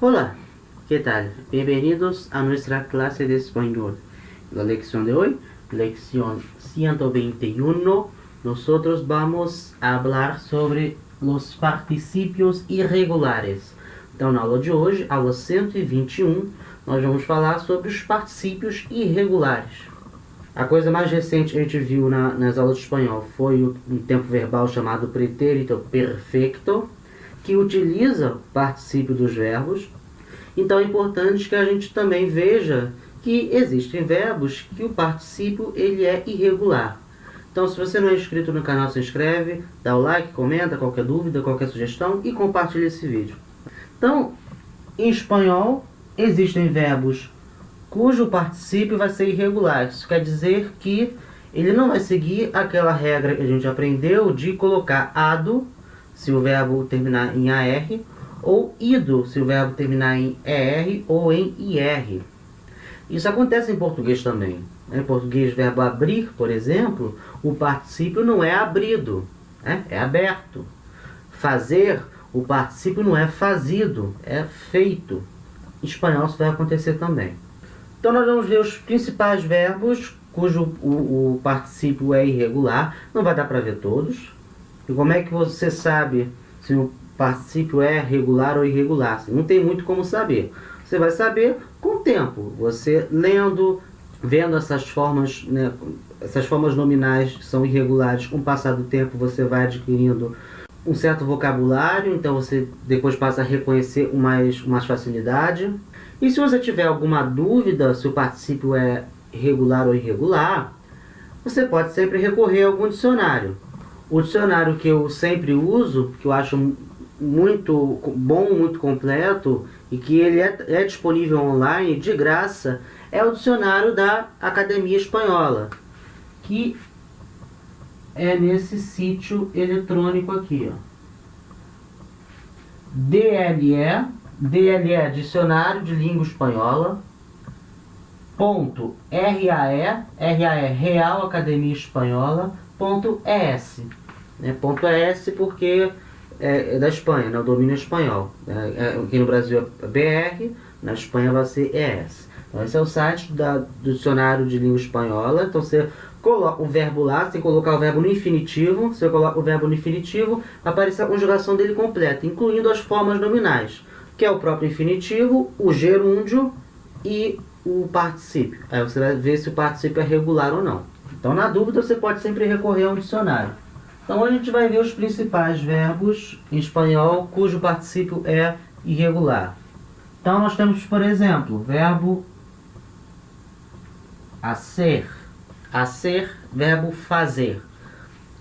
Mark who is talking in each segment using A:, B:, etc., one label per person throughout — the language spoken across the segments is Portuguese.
A: Hola, ¿qué tal? Bienvenidos a nuestra clase de español. La lección de hoy, lección 121, nosotros vamos a hablar sobre los participios irregulares. Então, na aula de hoje, aula 121, nós vamos falar sobre os participios irregulares. A coisa mais recente que a gente viu nas aulas de espanhol foi um tempo verbal chamado pretérito perfecto, que utiliza o particípio dos verbos. Então é importante que a gente também veja que existem verbos que o particípio ele é irregular. Então, se você não é inscrito no canal, se inscreve, dá o like, comenta, qualquer dúvida, qualquer sugestão e compartilha esse vídeo. Então, em espanhol, existem verbos cujo particípio vai ser irregular. Isso quer dizer que ele não vai seguir aquela regra que a gente aprendeu de colocar ado, se o verbo terminar em AR, ou ido, se o verbo terminar em ER ou em IR. Isso acontece em português também. Em português, o verbo abrir, por exemplo, o particípio não é abrido, é aberto. Fazer, o particípio não é fazido, é feito. Em espanhol isso vai acontecer também. Então nós vamos ver os principais verbos cujo o particípio é irregular. Não vai dar para ver todos. E como é que você sabe se o particípio é regular ou irregular? Não tem muito como saber. Você vai saber com o tempo. Você lendo, vendo essas formas, né, essas formas nominais são irregulares. Com o passar do tempo você vai adquirindo um certo vocabulário. Então você depois passa a reconhecer com mais facilidade. E se você tiver alguma dúvida se o particípio é regular ou irregular, você pode sempre recorrer a algum dicionário. O dicionário que eu sempre uso, que eu acho muito bom, muito completo, e que ele é disponível online, de graça, é o dicionário da Academia Espanhola, que é nesse sítio eletrônico aqui, ó. DLE, Dicionário de Língua Espanhola, .RAE, Real Academia Espanhola, .es. Ponto .es porque é da Espanha, né? O domínio espanhol. Aqui no Brasil é BR, na Espanha vai ser ES. Então esse é o site do Dicionário de Língua Espanhola. Então você coloca o verbo lá, você tem que colocar o verbo no infinitivo. Você coloca o verbo no infinitivo, vai aparecer a conjugação dele completa, incluindo as formas nominais, que é o próprio infinitivo, o gerúndio e o particípio. Aí você vai ver se o particípio é regular ou não. Então, na dúvida, você pode sempre recorrer a um dicionário. Então, hoje a gente vai ver os principais verbos em espanhol cujo particípio é irregular. Então, nós temos, por exemplo, o verbo hacer. Hacer, verbo fazer.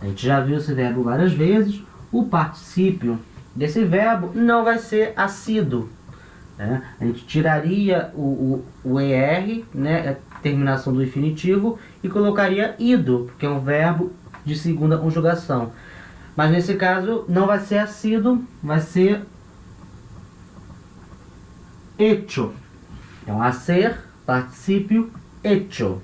A: A gente já viu esse verbo várias vezes. O particípio desse verbo não vai ser hacido. A gente tiraria o ER, né, a terminação do infinitivo, e colocaria ido, porque é um verbo de segunda conjugação. Mas nesse caso não vai ser hacido, vai ser hecho. Então, hacer, particípio, hecho.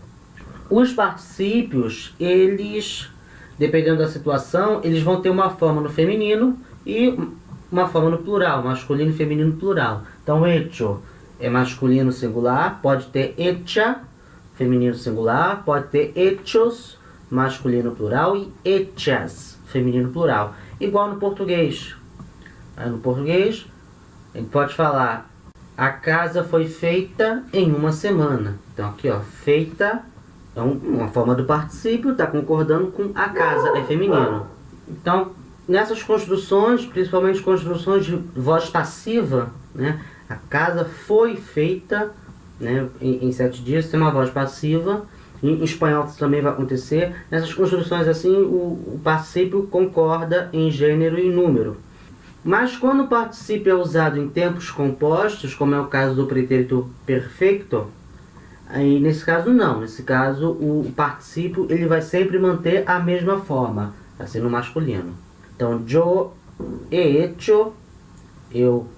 A: Os particípios, eles, dependendo da situação, eles vão ter uma forma no feminino e uma forma no plural, masculino e feminino plural. Então, hecho é masculino singular, pode ter hecha, feminino singular, pode ter hechos, masculino plural, e hechas, feminino plural. Igual no português. No português, a gente pode falar, a casa foi feita em uma semana. Então, aqui, ó, feita é uma forma do particípio, está concordando com a casa, é feminino. Então, nessas construções, principalmente construções de voz passiva, né, a casa foi feita, né, em 7 dias, tem uma voz passiva. Em espanhol isso também vai acontecer. Nessas construções assim, o particípio concorda em gênero e número. Mas quando o particípio é usado em tempos compostos, como é o caso do pretérito perfecto, aí nesse caso não. Nesse caso o particípio ele vai sempre manter a mesma forma, assim no masculino. Então, yo he hecho, eu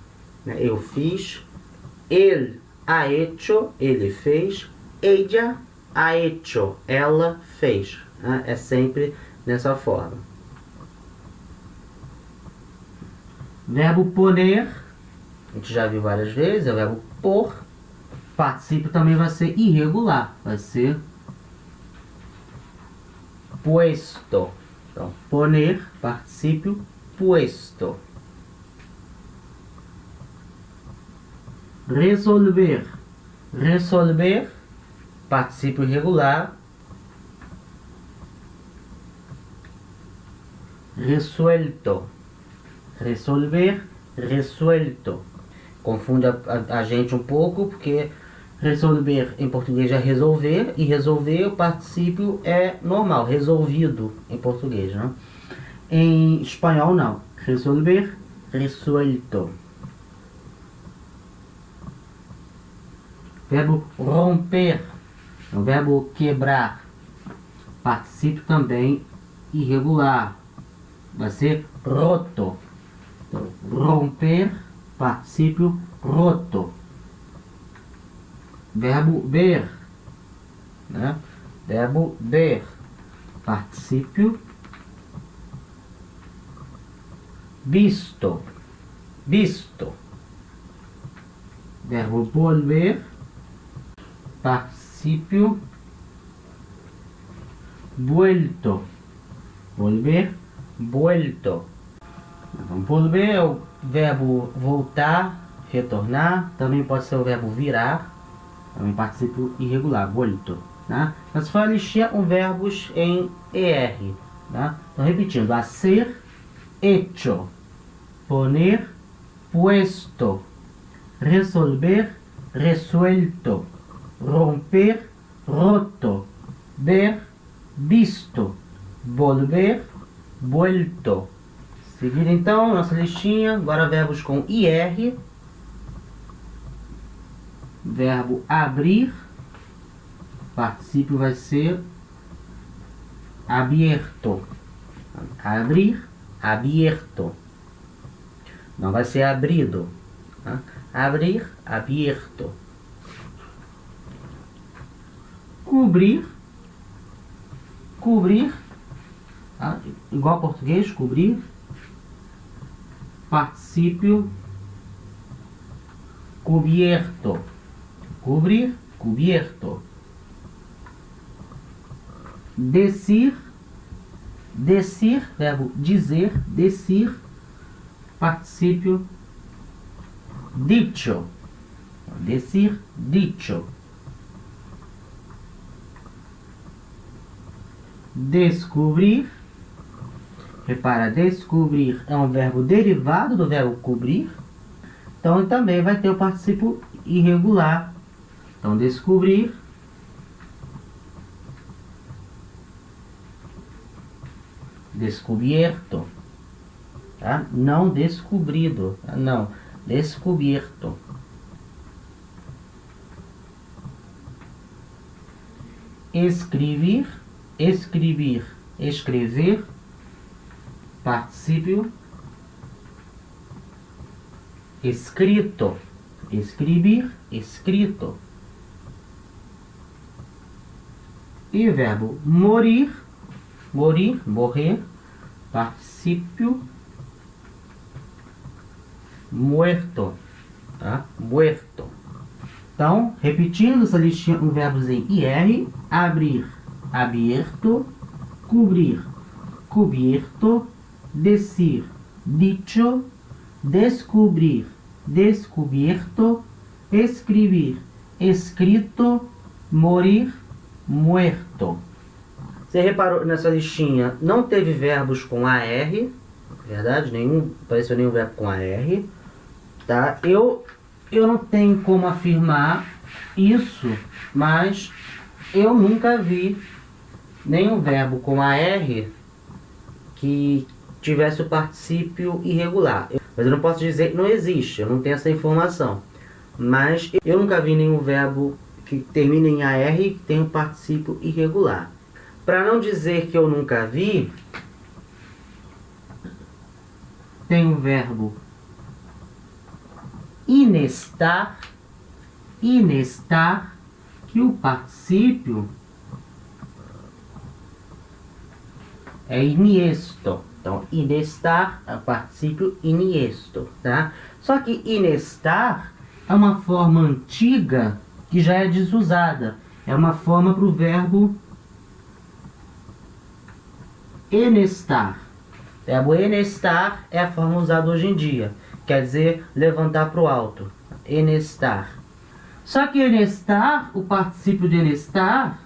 A: fiz. Él ha hecho, ele fez. Ella ha hecho, ela fez. É sempre nessa forma. Verbo poner, a gente já viu várias vezes, é o verbo pôr. Particípio também vai ser irregular, vai ser puesto. Então, poner, particípio puesto. Resolver. Resolver, particípio irregular. Resuelto. Resolver, resuelto. Confunde a gente um pouco, porque resolver em português é resolver, e resolver o particípio é normal, resolvido em português, né? Em espanhol não. Resolver, resuelto. Verbo romper, é o verbo quebrar. Particípio também irregular. Vai ser roto. Então, romper, particípio roto. Verbo ver, né? Verbo ver, particípio visto. Visto. Verbo volver, particípio vuelto. Volver, vuelto. Volver é o verbo voltar, retornar. Também pode ser o verbo virar. É um particípio irregular, vuelto. Né? Mas foi a listinha com verbos em ER. Né? Então, repetindo: hacer, hecho. Poner, puesto. Resolver, resuelto. Romper, roto. Ver, visto. Volver, vuelto. Seguindo então nossa listinha, agora verbos com IR. Verbo abrir, particípio vai ser abierto. Abrir, abierto. Não vai ser abrido. Tá? Abrir, abierto. Cobrir, cobrir, tá? Igual ao português, cobrir. Particípio cubierto. Cubrir, cubierto. Decir, decir, verbo dizer, decir, particípio dicho. Decir, dicho. Descobrir. Repara, descobrir é um verbo derivado do verbo cobrir. Então, também vai ter o particípio irregular. Então, descobrir. Descubierto. Tá? Não descobrido. Não, descubierto. Escrever. Escrever. Escrever. Particípio escrito. Escrever, escrito. E o verbo morir. Morir, morrer. Particípio muerto. Tá? Muerto. Então, repetindo essa listinha com verbos em IR. Abrir, abierto. Cobrir, cubierto. Decir, dicho. Descobrir, descubierto. Escribir, escrito. Morir, muerto. Você reparou nessa listinha, não teve verbos com AR, verdade? Nenhum, apareceu nenhum verbo com AR. Tá? Eu não tenho como afirmar isso, mas eu nunca vi nenhum verbo com AR que tivesse o particípio irregular. Mas eu não posso dizer que não existe, eu não tenho essa informação. Mas eu nunca vi nenhum verbo que termine em AR e tenha um particípio irregular. Para não dizer que eu nunca vi, tem o verbo inestar, inestar, que o particípio é iniesto. Então, inestar é o particípio iniesto, tá? Só que inestar é uma forma antiga que já é desusada. É uma forma para o verbo enestar. O verbo enestar é a forma usada hoje em dia. Quer dizer, levantar para o alto. Enestar. Só que enestar, o particípio de enestar,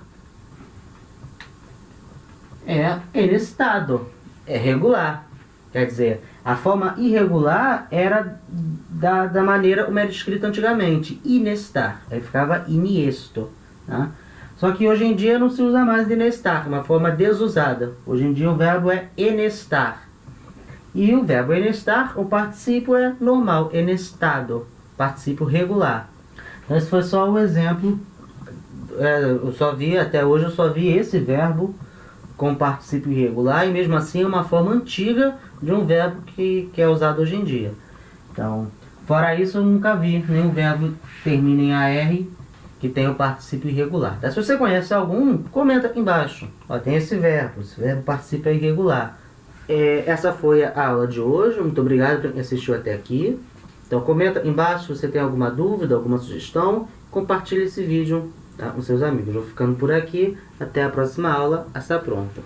A: é enestado. É regular. Quer dizer, a forma irregular era da maneira como era escrito antigamente. Inestar. Aí ficava iniesto. Tá? Só que hoje em dia não se usa mais de enestar, é uma forma desusada. Hoje em dia o verbo é enestar. E o verbo enestar, o particípio é normal, enestado, particípio regular. Então esse foi só um exemplo. Até hoje eu só vi esse verbo com particípio irregular, e mesmo assim é uma forma antiga de um verbo que é usado hoje em dia. Então, fora isso eu nunca vi nenhum verbo que termine em AR que tem o particípio irregular. Tá? Se você conhece algum, comenta aqui embaixo. Ó, tem esse verbo particípio é irregular. Essa foi a aula de hoje. Muito obrigado por quem assistiu até aqui. Então comenta embaixo se você tem alguma dúvida, alguma sugestão. Compartilhe esse vídeo, tá, com seus amigos. Vou ficando por aqui. Até a próxima aula. Hasta pronto.